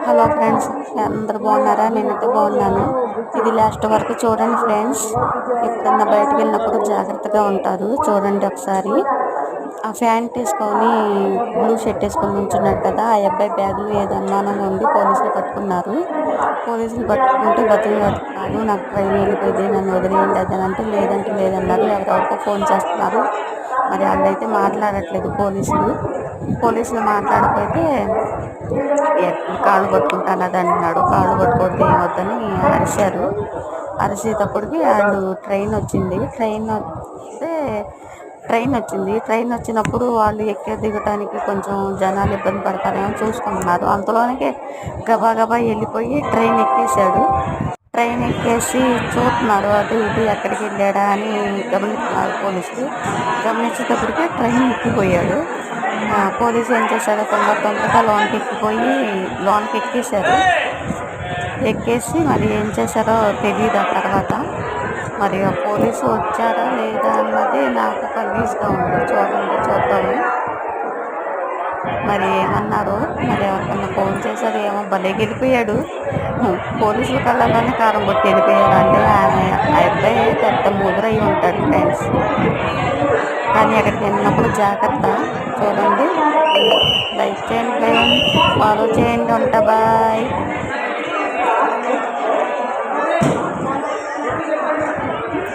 Hello friends, అందరు బాగున్నారా? నేనైతే బాగున్నాను. ఇది లాస్ట్ వరకు చూడండి ఫ్రెండ్స్. ఎప్పుడన్నా బయటకు వెళ్ళినప్పుడు జాగ్రత్తగా ఉంటారు. చూడండి ఒకసారి. ఆ ప్యాంట్ వేసుకొని బ్లూ షర్ట్ వేసుకొని ఉంచున్నాడు కదా, ఆ అబ్బాయి బ్యాగులో ఏదో అనుమానంగా ఉంది. పోలీసులు పట్టుకున్నారు. పోలీసులు పట్టుకుంటే బతుకుతున్నారు. నాకు ట్రైన్ వెళ్ళిపోయింది, నన్ను వదిలేయండి అది అంటే లేదన్నారు. ఎవరెవరికో ఫోన్ చేస్తున్నారు. మరి వాళ్ళైతే మాట్లాడట్లేదు. పోలీసులు మాట్లాడకపోతే కాళ్ళు పట్టుకుంటాను అది అంటున్నాడు. కాళ్ళు పట్టుకోవద్దు ఏమొద్దని అరిశారు. అరిసేటప్పటికి వాళ్ళు ట్రైన్ వచ్చినప్పుడు వాళ్ళు ఎక్కే దిగటానికి కొంచెం జనాలు ఇబ్బంది పడతారేమో చూసుకుంటున్నారు. అంతలోనికి గబా వెళ్ళిపోయి ట్రైన్ ఎక్కేసి చూస్తున్నారు. అటు ఇటు ఎక్కడికి వెళ్ళాడా అని గమనిస్తున్నారు పోలీసులు. గమనించేటప్పటికే ట్రైన్ ఎక్కిపోయాడు. పోలీసు ఏం చేశాడు, తొందరగా లోన్కి ఎక్కేశారు. ఎక్కేసి మరి ఏం చేశారో తెలియదు. ఆ తర్వాత మరి ఆ పోలీసు వచ్చారా లేదా అన్నది నాకు కన్ఫ్యూజ్గా ఉంది. చూద్దాము మరి ఏమన్నారు. మరి ఎవరికన్నా ఫోన్ చేశారు ఏమో. భలే గెలిపోయాడు. పోలీసుల కళ్ళలోనే కారం కొట్టి వెళ్ళిపోయాడు. అంటే ఆ అబ్బాయి పెద్ద ముదురై ఉంటాడు ఫ్రెండ్స్. కానీ అక్కడికి వెళ్ళినప్పుడు జాగ్రత్త. చూడండి, లైక్ చేయండి ఫ్రెండ్స్, ఫాలో చేయండి. ఉంటా, బాయ్.